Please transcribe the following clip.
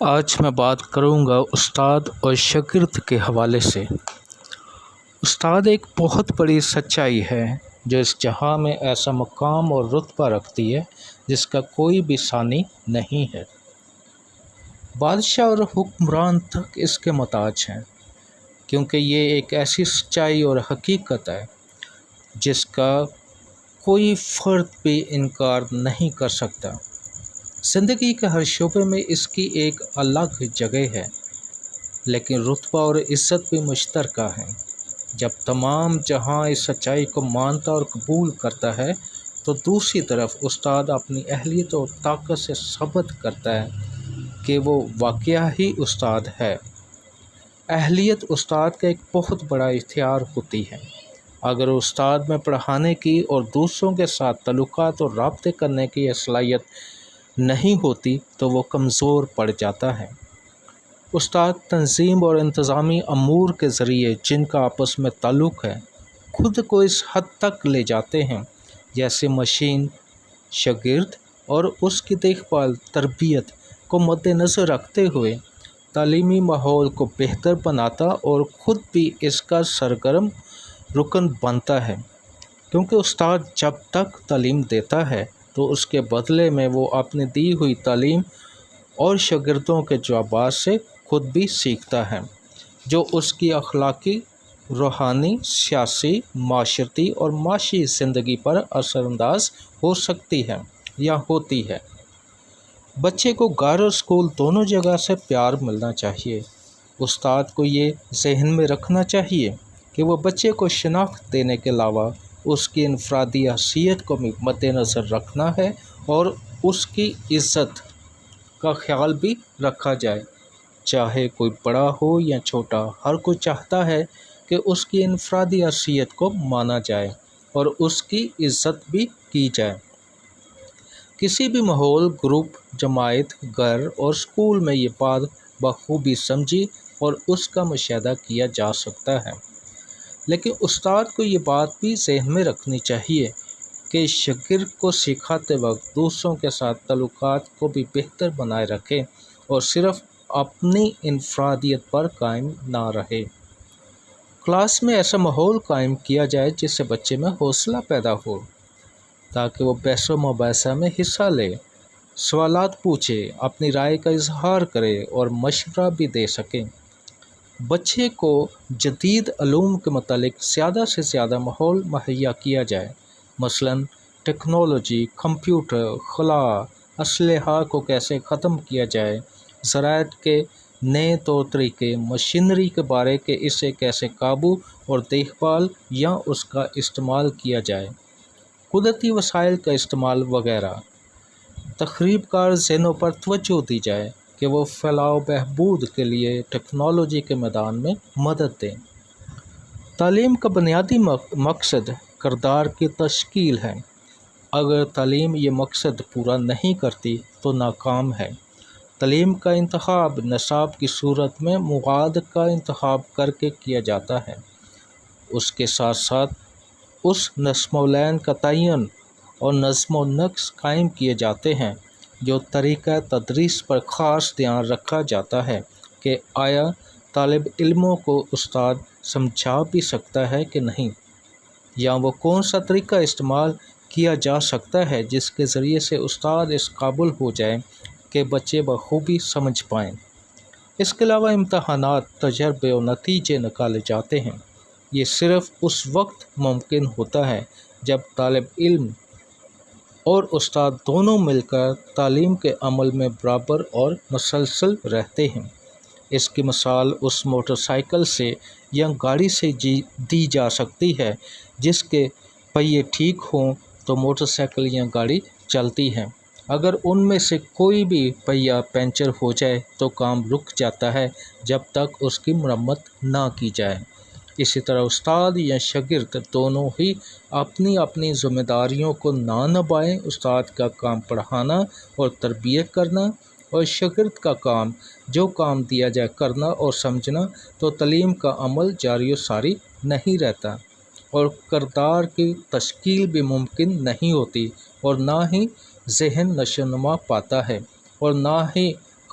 آج میں بات کروں گا استاد اور شاگرد کے حوالے سے۔ استاد ایک بہت بڑی سچائی ہے جو اس جہاں میں ایسا مقام اور رتبہ رکھتی ہے جس کا کوئی بھی ثانی نہیں ہے۔ بادشاہ اور حکمران تک اس کے محتاج ہیں، کیونکہ یہ ایک ایسی سچائی اور حقیقت ہے جس کا کوئی فرد بھی انکار نہیں کر سکتا۔ زندگی کے ہر شعبے میں اس کی ایک الگ جگہ ہے، لیکن رتبہ اور عزت بھی مشترکہ ہے۔ جب تمام جہاں اس سچائی کو مانتا اور قبول کرتا ہے تو دوسری طرف استاد اپنی اہلیت اور طاقت سے ثابت کرتا ہے کہ وہ واقعہ ہی استاد ہے۔ اہلیت استاد کا ایک بہت بڑا اختیار ہوتی ہے۔ اگر استاد میں پڑھانے کی اور دوسروں کے ساتھ تعلقات اور رابطے کرنے کی صلاحیت نہیں ہوتی تو وہ کمزور پڑ جاتا ہے۔ استاد تنظیم اور انتظامی امور کے ذریعے جن کا آپس میں تعلق ہے خود کو اس حد تک لے جاتے ہیں جیسے مشین شاگرد اور اس کی دیکھ بھال تربیت کو مد نظر رکھتے ہوئے تعلیمی ماحول کو بہتر بناتا اور خود بھی اس کا سرگرم رکن بنتا ہے، کیونکہ استاد جب تک تعلیم دیتا ہے تو اس کے بدلے میں وہ اپنی دی ہوئی تعلیم اور شاگردوں کے جوابات سے خود بھی سیکھتا ہے، جو اس کی اخلاقی، روحانی، سیاسی، معاشرتی اور معاشی زندگی پر اثر انداز ہو سکتی ہے یا ہوتی ہے۔ بچے کو گھر اور اسکول دونوں جگہ سے پیار ملنا چاہیے۔ استاد کو یہ ذہن میں رکھنا چاہیے کہ وہ بچے کو شناخت دینے کے علاوہ اس کی انفرادی حیثیت کو بھی مد نظر رکھنا ہے اور اس کی عزت کا خیال بھی رکھا جائے۔ چاہے کوئی بڑا ہو یا چھوٹا، ہر کوئی چاہتا ہے کہ اس کی انفرادی حیثیت کو مانا جائے اور اس کی عزت بھی کی جائے۔ کسی بھی ماحول، گروپ، جماعت، گھر اور اسکول میں یہ بات بخوبی سمجھی اور اس کا مشاہدہ کیا جا سکتا ہے۔ لیکن استاد کو یہ بات بھی ذہن میں رکھنی چاہیے کہ شاگرد کو سکھاتے وقت دوسروں کے ساتھ تعلقات کو بھی بہتر بنائے رکھے اور صرف اپنی انفرادیت پر قائم نہ رہے۔ کلاس میں ایسا ماحول قائم کیا جائے جس سے بچے میں حوصلہ پیدا ہو تاکہ وہ بحث و مباحثہ میں حصہ لے، سوالات پوچھے، اپنی رائے کا اظہار کرے اور مشورہ بھی دے سکے۔ بچے کو جدید علوم کے متعلق زیادہ سے زیادہ ماحول مہیا کیا جائے، مثلاً ٹیکنالوجی، کمپیوٹر، خلاء، اسلحہ کو کیسے ختم کیا جائے، زراعت کے نئے طور طریقے، مشینری کے بارے کہ اسے کیسے قابو اور دیکھ بھال یا اس کا استعمال کیا جائے، قدرتی وسائل کا استعمال وغیرہ۔ تخریب کار ذہنوں پر توجہ دی جائے کہ وہ فلاح و بہبود کے لیے ٹیکنالوجی کے میدان میں مدد دیں۔ تعلیم کا بنیادی مقصد کردار کی تشکیل ہے۔ اگر تعلیم یہ مقصد پورا نہیں کرتی تو ناکام ہے۔ تعلیم کا انتخاب نصاب کی صورت میں مواد کا انتخاب کر کے کیا جاتا ہے۔ اس کے ساتھ ساتھ اس نظم العین کا تعین اور نظم و نسق قائم کیے جاتے ہیں جو طریقہ تدریس پر خاص دھیان رکھا جاتا ہے کہ آیا طالب علموں کو استاد سمجھا بھی سکتا ہے کہ نہیں، یا وہ کون سا طریقہ استعمال کیا جا سکتا ہے جس کے ذریعے سے استاد اس قابل ہو جائے کہ بچے بخوبی سمجھ پائیں۔ اس کے علاوہ امتحانات، تجربے اور نتیجے نکالے جاتے ہیں۔ یہ صرف اس وقت ممکن ہوتا ہے جب طالب علم اور استاد دونوں مل کر تعلیم کے عمل میں برابر اور مسلسل رہتے ہیں۔ اس کی مثال اس موٹر سائیکل سے یا گاڑی سے دی جا سکتی ہے جس کے پہیے ٹھیک ہوں تو موٹر سائیکل یا گاڑی چلتی ہے۔ اگر ان میں سے کوئی بھی پہیہ پنچر ہو جائے تو کام رک جاتا ہے جب تک اس کی مرمت نہ کی جائے۔ اسی طرح استاد یا شاگرد دونوں ہی اپنی اپنی ذمہ داریوں کو نہ نبھائیں۔ استاد کا کام پڑھانا اور تربیت کرنا اور شاگرد کا کام جو کام دیا جائے کرنا اور سمجھنا، تو تعلیم کا عمل جاری و ساری نہیں رہتا اور کردار کی تشکیل بھی ممکن نہیں ہوتی اور نہ ہی ذہن نشو و نما پاتا ہے اور نہ ہی